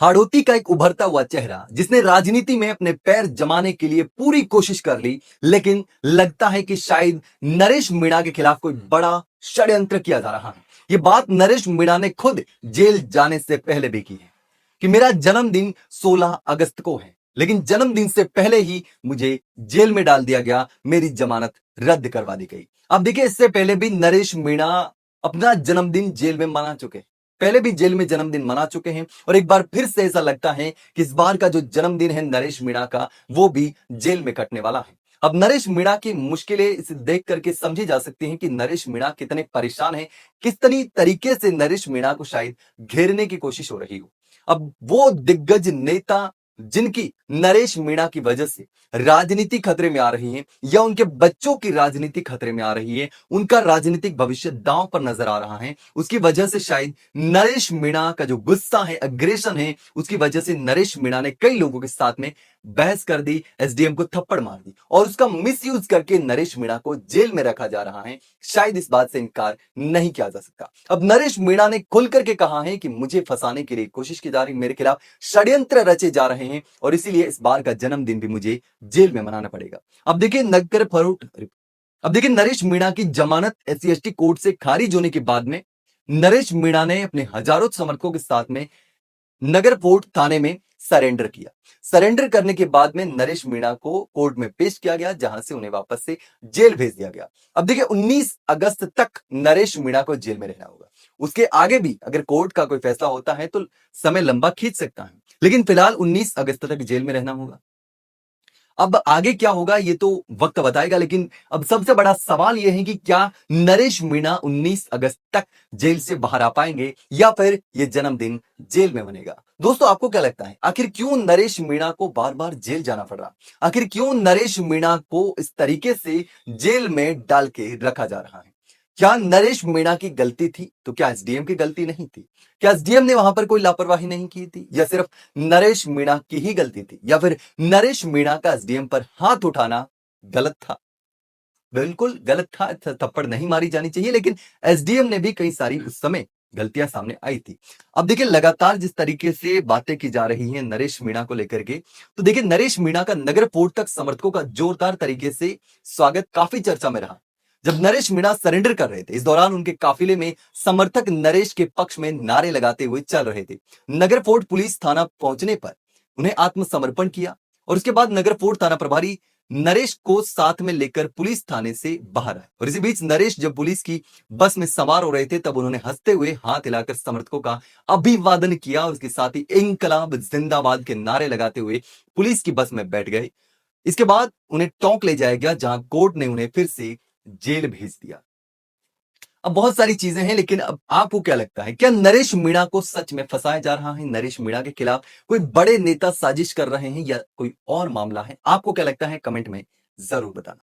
हाड़ौती का एक उभरता हुआ चेहरा जिसने राजनीति में अपने पैर जमाने के लिए पूरी कोशिश कर ली, लेकिन लगता है कि शायद नरेश मीणा के खिलाफ कोई बड़ा षड्यंत्र किया जा रहा है। ये बात नरेश मीणा ने खुद जेल जाने से पहले भी की है कि मेरा जन्मदिन 16 अगस्त को है, लेकिन जन्मदिन से पहले ही मुझे जेल में डाल दिया गया, मेरी जमानत रद्द करवा दी गई। अब देखिए, इससे पहले भी नरेश मीणा अपना जन्मदिन जेल में मना चुके हैं। पहले भी जेल में जन्मदिन मना चुके हैं और एक बार फिर से ऐसा लगता है कि इस बार का जो जन्मदिन है नरेश मीणा का, वो भी जेल में कटने वाला है। अब नरेश मीणा की मुश्किलें इसे देख करके समझी जा सकती हैं कि नरेश मीणा कितने परेशान हैं, किस तरीके से नरेश मीणा को शायद घेरने की कोशिश हो रही हो। अब वो दिग्गज नेता जिनकी नरेश मीणा की वजह से राजनीति खतरे में आ रही है या उनके बच्चों की राजनीति खतरे में आ रही है, उनका राजनीतिक भविष्य दांव पर नजर आ रहा है, उसकी वजह से शायद नरेश मीणा का जो गुस्सा है, अग्रेशन है, उसकी वजह से नरेश मीणा ने कई लोगों के साथ में बहस कर दी, एसडीएम को थप्पड़ मार दी और उसका मिसयूज करके नरेश मीणा को जेल में रखा जा रहा है। शायद इस बात से इनकार नहीं किया जा सकता। अब नरेश मीणा ने खुल करके कहा है कि मुझे फंसाने के लिए कोशिश की जा रही, मेरे खिलाफ षड्यंत्र रचे जा रहे हैं और इसीलिए इस बार का जन्मदिन भी मुझे जेल में मनाना पड़ेगा। अब देखिए, नरेश मीणा की जमानत एससी एसटी कोर्ट से खारिज होने के बाद में नरेश मीणा ने अपने हजारों समर्थकों के साथ में नगर फोर्ट थाने में सरेंडर किया। सरेंडर करने के बाद में नरेश मीणा को कोर्ट में पेश किया गया, जहां से उन्हें वापस से जेल भेज दिया गया। अब देखिए, 19 अगस्त तक नरेश मीणा को जेल में रहना होगा। उसके आगे भी अगर कोर्ट का कोई फैसला होता है तो समय लंबा खींच सकता है, लेकिन फिलहाल 19 अगस्त तक जेल में रहना होगा। अब आगे क्या होगा ये तो वक्त बताएगा, लेकिन अब सबसे बड़ा सवाल यह है कि क्या नरेश मीणा 19 अगस्त तक जेल से बाहर आ पाएंगे या फिर ये जन्मदिन जेल में बनेगा। दोस्तों, आपको क्या लगता है, आखिर क्यों नरेश मीणा को बार बार जेल जाना पड़ रहा? आखिर क्यों नरेश मीणा को इस तरीके से जेल में डाल के रखा जा रहा है? क्या नरेश मीणा की गलती थी? तो क्या एसडीएम की गलती नहीं थी? क्या एसडीएम ने वहां पर कोई लापरवाही नहीं की थी, या सिर्फ नरेश मीणा की ही गलती थी, या फिर नरेश मीणा का एसडीएम पर हाथ उठाना गलत था? बिल्कुल गलत था, थप्पड़ नहीं मारी जानी चाहिए, लेकिन एसडीएम ने भी कई सारी उस समय गलतियां सामने आई थी। अब देखिए, लगातार जिस तरीके से बातें की जा रही हैं नरेश मीणा को लेकर के, तो देखिए नरेश मीणा का नगर फोर्ट तक समर्थकों का जोरदार तरीके से स्वागत काफी चर्चा में रहा। जब नरेश मीणा सरेंडर कर रहे थे, इस दौरान उनके काफिले में समर्थक नरेश के पक्ष में नारे लगाते हुए चल रहे थे। नगर फोर्ट पुलिस थाना पहुंचने पर उन्हें आत्मसमर्पण किया और उसके बाद नगर फोर्ट थाना प्रभारी नरेश को साथ में लेकर पुलिस थाने से बाहर आए। और इसी बीच नरेश जब पुलिस की बस में सवार हो रहे थे, तब उन्होंने हंसते हुए हाथ हिलाकर समर्थकों का अभिवादन किया और उसके साथ ही इंकलाब जिंदाबाद के नारे लगाते हुए पुलिस की बस में बैठ गए। इसके बाद उन्हें टोंक ले जाया गया, जहां कोर्ट ने उन्हें फिर से जेल भेज दिया। अब बहुत सारी चीजें हैं, लेकिन अब आपको क्या लगता है, क्या नरेश मीणा को सच में फंसाया जा रहा है? नरेश मीणा के खिलाफ कोई बड़े नेता साजिश कर रहे हैं या कोई और मामला है? आपको क्या लगता है, कमेंट में जरूर बताना।